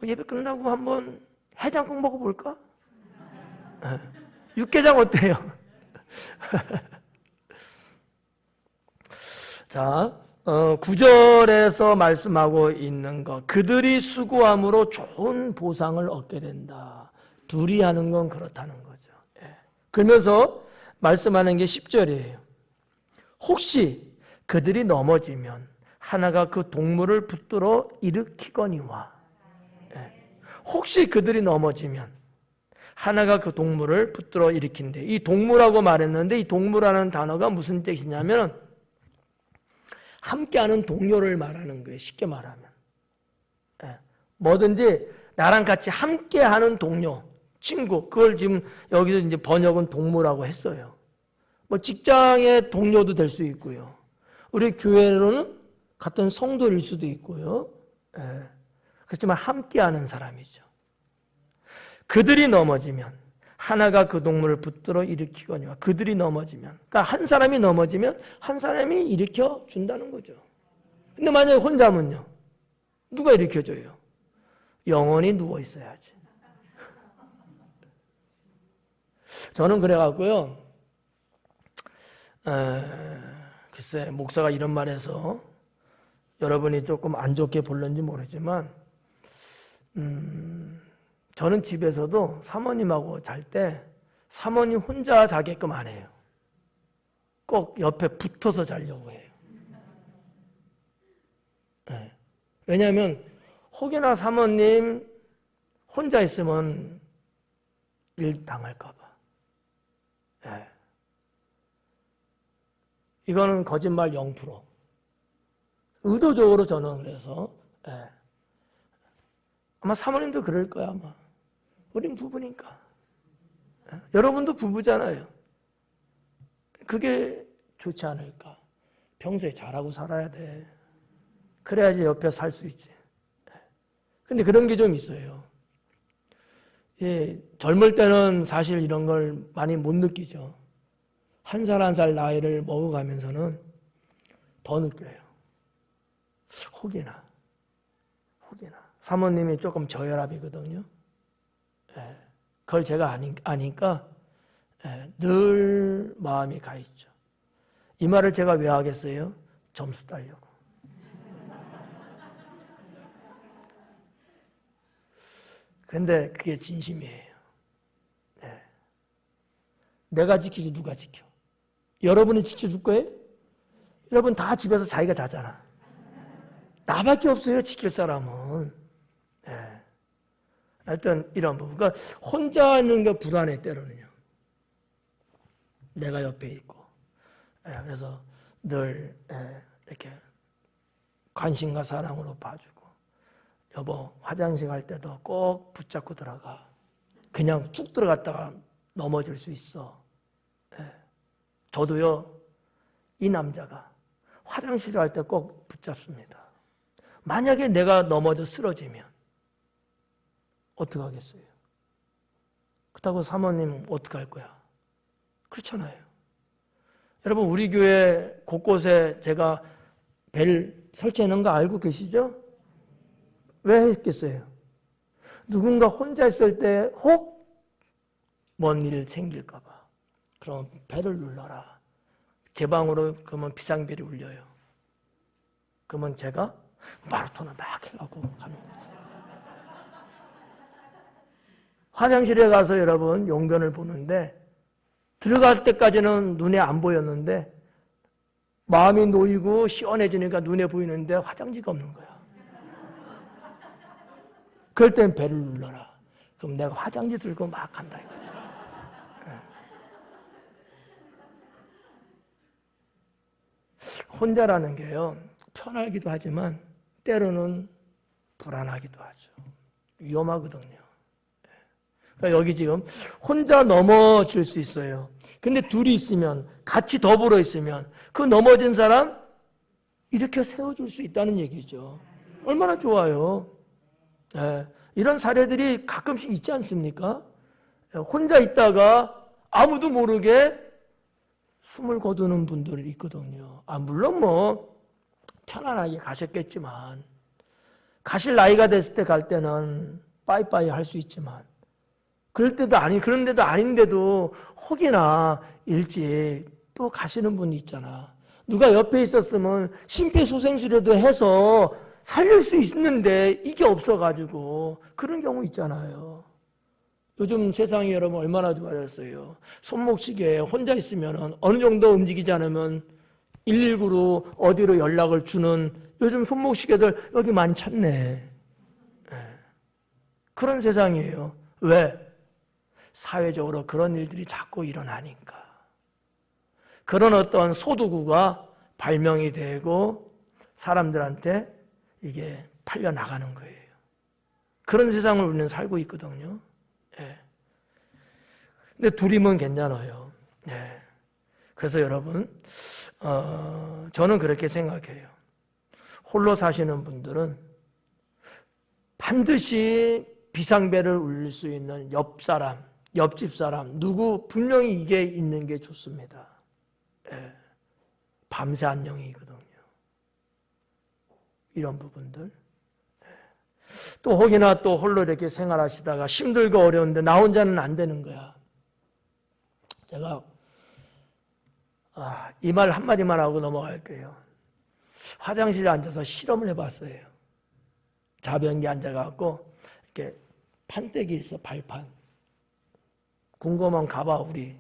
예배 끝나고 한번 해장국 먹어볼까? 육개장 어때요? 자, 9절에서 말씀하고 있는 것, 그들이 수고함으로 좋은 보상을 얻게 된다. 둘이 하는 건 그렇다는 거죠. 그러면서 말씀하는 게 10절이에요. 혹시 그들이 넘어지면 하나가 그 동물을 붙들어 일으키거니와. 혹시 그들이 넘어지면 하나가 그 동물을 붙들어 일으킨대. 이 동물하고 말했는데 이 동물이라는 단어가 무슨 뜻이냐면 함께하는 동료를 말하는 거예요. 쉽게 말하면. 뭐든지 나랑 같이 함께하는 동료, 친구. 그걸 지금 여기서 이제 번역은 동무라고 했어요. 뭐 직장의 동료도 될 수 있고요. 우리 교회로는 같은 성도일 수도 있고요. 그렇지만 함께하는 사람이죠. 그들이 넘어지면 하나가 그 동물을 붙들어 일으키거니와. 그들이 넘어지면, 그러니까 한 사람이 넘어지면 한 사람이 일으켜 준다는 거죠. 근데 만약에 혼자면요, 누가 일으켜줘요? 영원히 누워 있어야지. 저는 그래갖고요, 글쎄 목사가 이런 말해서 여러분이 조금 안 좋게 볼는지 모르지만 저는 집에서도 사모님하고 잘 때 사모님 혼자 자게끔 안 해요. 꼭 옆에 붙어서 자려고 해요. 왜냐하면 혹여나 사모님 혼자 있으면 일 당할까 봐. 이거는 거짓말 0%. 의도적으로 저는 그래서 아마 사모님도 그럴 거야, 아마. 우린 부부니까. 여러분도 부부잖아요. 그게 좋지 않을까. 평소에 잘하고 살아야 돼. 그래야지 옆에 살 수 있지. 근데 그런 게 좀 있어요. 예, 젊을 때는 사실 이런 걸 많이 못 느끼죠. 한 살 한 살 나이를 먹어가면서는 더 느껴요. 혹이나. 사모님이 조금 저혈압이거든요. 예, 그걸 제가 아니까 늘 마음이 가 있죠. 이 말을 제가 왜 하겠어요? 점수 따려고. 근데 그게 진심이에요. 네. 내가 지키지 누가 지켜? 여러분이 지켜줄 거예요? 여러분 다 집에서 자기가 자잖아. 나밖에 없어요, 지킬 사람은. 네. 하여튼 이런 부분. 그러니까 혼자 있는 게 불안해, 때로는요. 내가 옆에 있고. 그래서 늘 이렇게 관심과 사랑으로 봐주고, 여보 화장실 갈 때도 꼭 붙잡고 들어가. 그냥 툭 들어갔다가 넘어질 수 있어. 저도요, 이 남자가 화장실 갈 때 꼭 붙잡습니다. 만약에 내가 넘어져 쓰러지면 어떡하겠어요? 그렇다고 사모님 어떡할 거야? 그렇잖아요. 여러분, 우리 교회 곳곳에 제가 벨 설치해 놓은 거 알고 계시죠? 왜 했겠어요? 누군가 혼자 있을 때 혹 뭔 일 생길까 봐. 그럼 벨을 눌러라. 제 방으로 그러면 비상벨이 울려요. 그러면 제가 마라톤을 막 해가고 가는 거죠. 화장실에 가서 여러분 용변을 보는데 들어갈 때까지는 눈에 안 보였는데 마음이 놓이고 시원해지니까 눈에 보이는데 화장지가 없는 거야. 그럴 땐 배를 눌러라. 그럼 내가 화장지 들고 막 간다 이거지. 혼자라는 게요, 편하기도 하지만 때로는 불안하기도 하죠. 위험하거든요. 그러니까 여기 지금 혼자 넘어질 수 있어요. 근데 둘이 있으면, 같이 더불어 있으면 그 넘어진 사람 이렇게 세워줄 수 있다는 얘기죠. 얼마나 좋아요. 이런 사례들이 가끔씩 있지 않습니까? 혼자 있다가 아무도 모르게 숨을 거두는 분들이 있거든요. 물론 뭐 편안하게 가셨겠지만, 가실 나이가 됐을 때 갈 때는 빠이빠이 할 수 있지만, 그럴 때도 그런데도 아닌데도 혹이나 일찍 또 가시는 분이 있잖아. 누가 옆에 있었으면 심폐소생술이라도 해서 살릴 수 있는데 이게 없어가지고 그런 경우 있잖아요. 요즘 세상이 여러분 얼마나 좋아졌어요. 손목시계에 혼자 있으면 어느 정도 움직이지 않으면 119로 어디로 연락을 주는 요즘 손목시계들 여기 많이 찾네. 그런 세상이에요. 왜? 사회적으로 그런 일들이 자꾸 일어나니까. 그런 어떤 소도구가 발명이 되고 사람들한테 이게 팔려나가는 거예요. 그런 세상을 우리는 살고 있거든요. 근데 둘이면 괜찮아요. 그래서 여러분, 저는 그렇게 생각해요. 홀로 사시는 분들은 반드시 비상벨을 울릴 수 있는 옆 사람, 옆집 사람, 누구 분명히 이게 있는 게 좋습니다. 밤새 안녕이거든요. 이런 부분들. 또 혹이나 또 홀로 이렇게 생활하시다가 힘들고 어려운데 나 혼자는 안 되는 거야. 제가 이 말 한마디만 하고 넘어갈게요. 화장실에 앉아서 실험을 해봤어요. 자변기 앉아갖고 이렇게 판때기 있어, 발판. 궁금하면 가봐, 우리.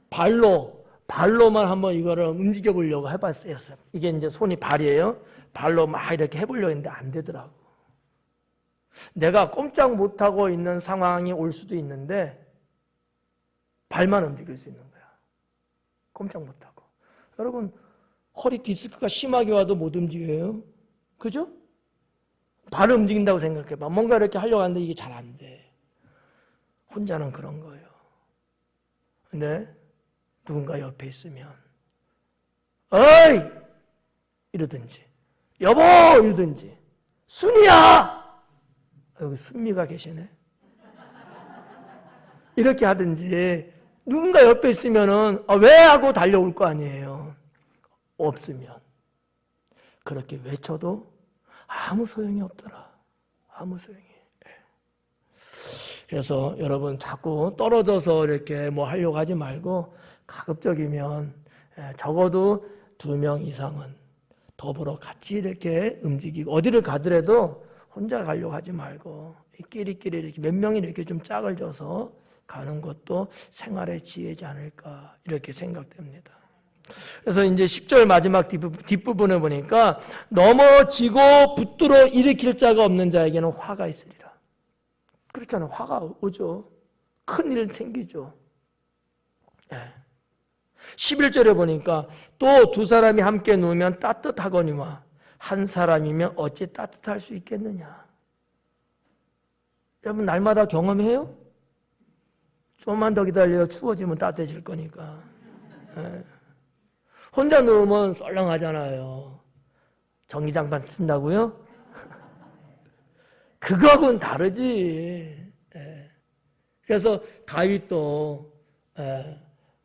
발로만 한번 이거를 움직여 보려고 해봤어요. 이게 이제 손이 발이에요. 발로 막 이렇게 해보려고 했는데 안 되더라고. 내가 꼼짝 못하고 있는 상황이 올 수도 있는데 발만 움직일 수 있는 거야. 꼼짝 못하고. 여러분, 허리 디스크가 심하게 와도 못 움직여요. 그죠? 발을 움직인다고 생각해봐. 뭔가 이렇게 하려고 하는데 이게 잘 안 돼. 혼자는 그런 거예요. 근데 누군가 옆에 있으면 어이! 이러든지 여보! 이러든지 순이야! 여기 순미가 계시네. 이렇게 하든지 누군가 옆에 있으면은 왜? 하고 달려올 거 아니에요. 없으면 그렇게 외쳐도 아무 소용이 없더라. 아무 소용이. 그래서 여러분 자꾸 떨어져서 이렇게 뭐 하려고 하지 말고 가급적이면 적어도 2명 이상은 더불어 같이 이렇게 움직이고 어디를 가더라도 혼자 가려고 하지 말고 끼리끼리 이렇게 몇 명이 이렇게 좀 짝을 져서 가는 것도 생활의 지혜지 않을까 이렇게 생각됩니다. 그래서 이제 10절 마지막 뒷부분에 보니까 넘어지고 붙들어 일으킬 자가 없는 자에게는 화가 있으리라. 그렇잖아요. 화가 오죠. 큰일 생기죠. 11절에 보니까 또 2 사람이 함께 누우면 따뜻하거니와 한 사람이면 어찌 따뜻할 수 있겠느냐. 여러분 날마다 경험해요? 좀만 더 기다려요. 추워지면 따뜻해질 거니까. 혼자 누우면 썰렁하잖아요. 전기장판 쓴다고요? 그거하고는 다르지. 그래서 다윗도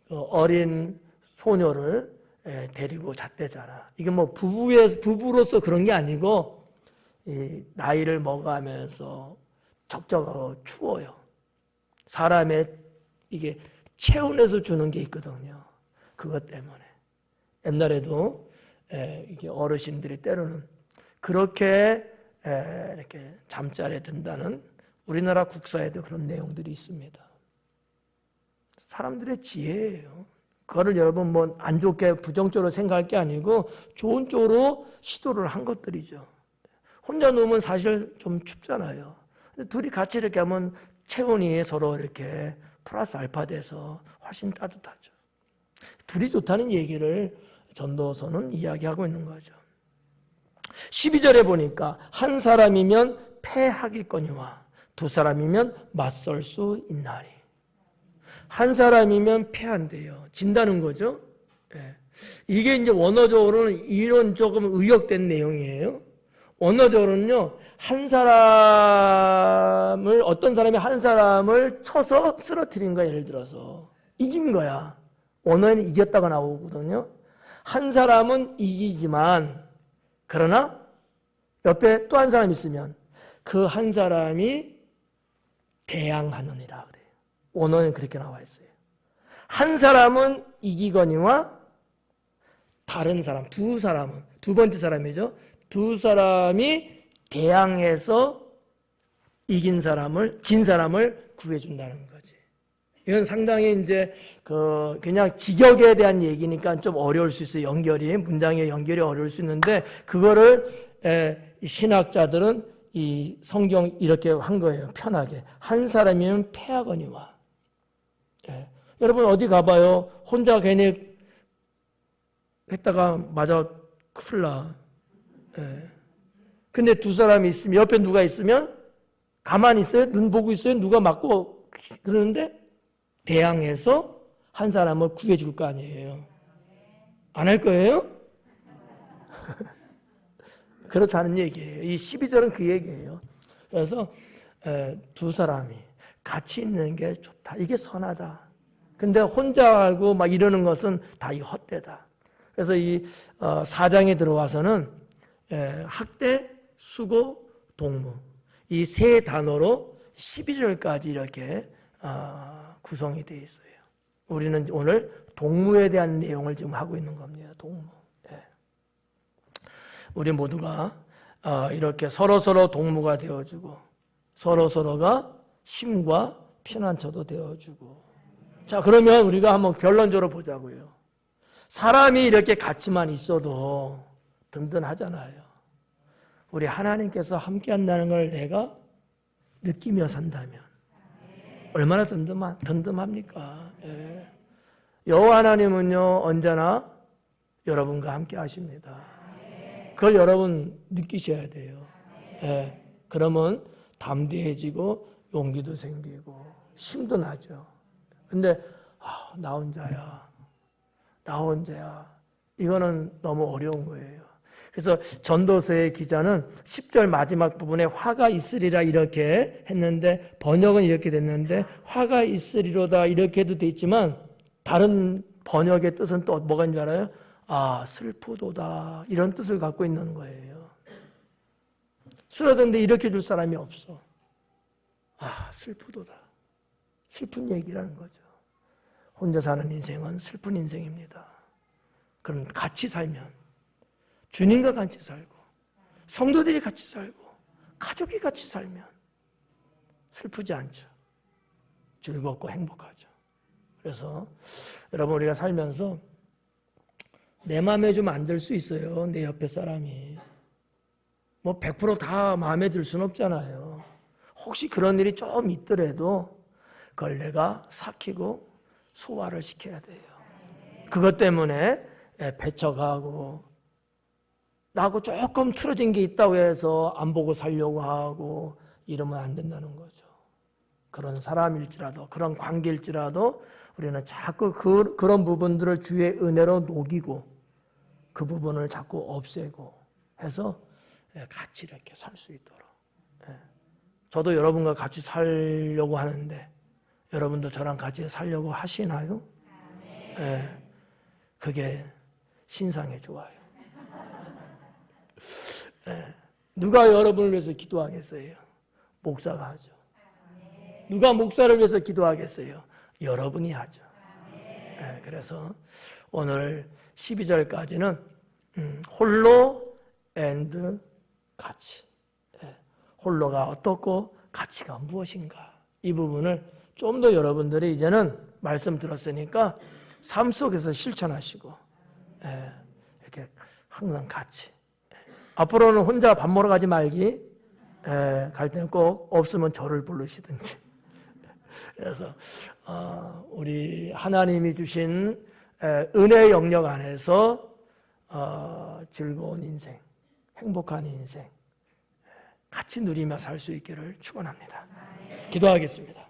어린 소녀를 데리고 잤대잖아. 이게 뭐 부부로서 그런 게 아니고 나이를 먹어가면서 적적하고 추워요. 사람의 이게 체온에서 주는 게 있거든요. 그것 때문에. 옛날에도 이게 어르신들이 때로는 그렇게 이렇게 잠자리에 든다는 우리나라 국사에도 그런 내용들이 있습니다. 사람들의 지혜예요. 그거를 여러분 뭐 안 좋게 부정적으로 생각할 게 아니고 좋은 쪽으로 시도를 한 것들이죠. 혼자 누우면 사실 좀 춥잖아요. 근데 둘이 같이 이렇게 하면 체온이 서로 이렇게 플러스 알파 돼서 훨씬 따뜻하죠. 둘이 좋다는 얘기를 전도서는 이야기하고 있는 거죠. 12절에 보니까 한 사람이면 패하겠거니와 2 사람이면 맞설 수 있나니. 한 사람이면 패한대요. 진다는 거죠. 이게 이제 원어적으로는 이런 조금 의역된 내용이에요. 원어적으로는요, 어떤 사람이 한 사람을 쳐서 쓰러뜨린 거야, 예를 들어서. 이긴 거야. 원어에는 이겼다가 나오거든요. 한 사람은 이기지만, 그러나 옆에 또 한 사람이 있으면 그 한 사람이 대항하느니라 그래요. 원어는 그렇게 나와 있어요. 한 사람은 이기거니와 다른 사람, 2 사람은, 2번째 사람이죠. 2 사람이 대항해서 진 사람을 구해준다는 거지. 이건 상당히 이제 그냥 직역에 대한 얘기니까 좀 어려울 수 있어요. 문장의 연결이 어려울 수 있는데 그거를 신학자들은 이 성경 이렇게 한 거예요. 편하게. 한 사람이면 패하거니와. 여러분 어디 가봐요. 혼자 괜히 했다가 맞아 큰일 나. 근데 2 사람이 있으면 옆에 누가 있으면 가만히 있어요. 눈 보고 있어요. 누가 맞고 그러는데 대항해서 한 사람을 구해줄 거 아니에요. 안 할 거예요? 그렇다는 얘기예요. 이 12절은 그 얘기예요. 그래서 2 사람이 같이 있는 게 좋다. 이게 선하다. 근데 혼자 하고 막 이러는 것은 다 이 헛되다. 그래서 이 4장에 들어와서는 학대, 수고, 동무 이 3 단어로 12절까지 이렇게 구성이 되어 있어요. 우리는 오늘 동무에 대한 내용을 지금 하고 있는 겁니다. 동무. 우리 모두가 이렇게 서로서로 동무가 되어주고 서로서로가 힘과 피난처도 되어주고. 자, 그러면 우리가 한번 결론적으로 보자고요. 사람이 이렇게 같이만 있어도 든든하잖아요. 우리 하나님께서 함께 한다는 걸 내가 느끼며 산다면 얼마나 든든합니까? 여호와 하나님은요 언제나 여러분과 함께 하십니다. 그걸 여러분 느끼셔야 돼요. 그러면 담대해지고 용기도 생기고 힘도 나죠. 근데 나 혼자야. 이거는 너무 어려운 거예요. 그래서 전도서의 기자는 10절 마지막 부분에 화가 있으리라 이렇게 했는데 번역은 이렇게 됐는데 화가 있으리로다 이렇게 해도 돼 있지만 다른 번역의 뜻은 또 뭐가 있는 줄 알아요? 슬프도다 이런 뜻을 갖고 있는 거예요. 쓰러졌는데 이렇게 줄 사람이 없어. 슬프도다. 슬픈 얘기라는 거죠. 혼자 사는 인생은 슬픈 인생입니다. 그럼 같이 살면 주님과 같이 살고 성도들이 같이 살고 가족이 같이 살면 슬프지 않죠. 즐겁고 행복하죠. 그래서 여러분 우리가 살면서 내 마음에 좀 안 들 수 있어요. 내 옆에 사람이. 100% 다 마음에 들 수는 없잖아요. 혹시 그런 일이 좀 있더라도 그걸 내가 삭히고 소화를 시켜야 돼요. 그것 때문에 배척하고 나하고 조금 틀어진 게 있다고 해서 안 보고 살려고 하고 이러면 안 된다는 거죠. 그런 사람일지라도 그런 관계일지라도 우리는 자꾸 그런 부분들을 주의 은혜로 녹이고 그 부분을 자꾸 없애고 해서 같이 이렇게 살 수 있도록. 저도 여러분과 같이 살려고 하는데 여러분도 저랑 같이 살려고 하시나요? 그게 신상에 좋아요. 누가 여러분을 위해서 기도하겠어요? 목사가 하죠. 누가 목사를 위해서 기도하겠어요? 여러분이 하죠. 그래서 오늘 12절까지는 홀로 앤드 같이. 홀로가 어떻고 가치가 무엇인가. 이 부분을 좀 더 여러분들이 이제는 말씀 들었으니까 삶 속에서 실천하시고 이렇게 항상 같이. 앞으로는 혼자 밥 먹으러 가지 말기. 갈 때는 꼭 없으면 저를 부르시든지. 그래서 우리 하나님이 주신 은혜의 영역 안에서 즐거운 인생, 행복한 인생 같이 누리며 살 수 있기를 축원합니다. 기도하겠습니다.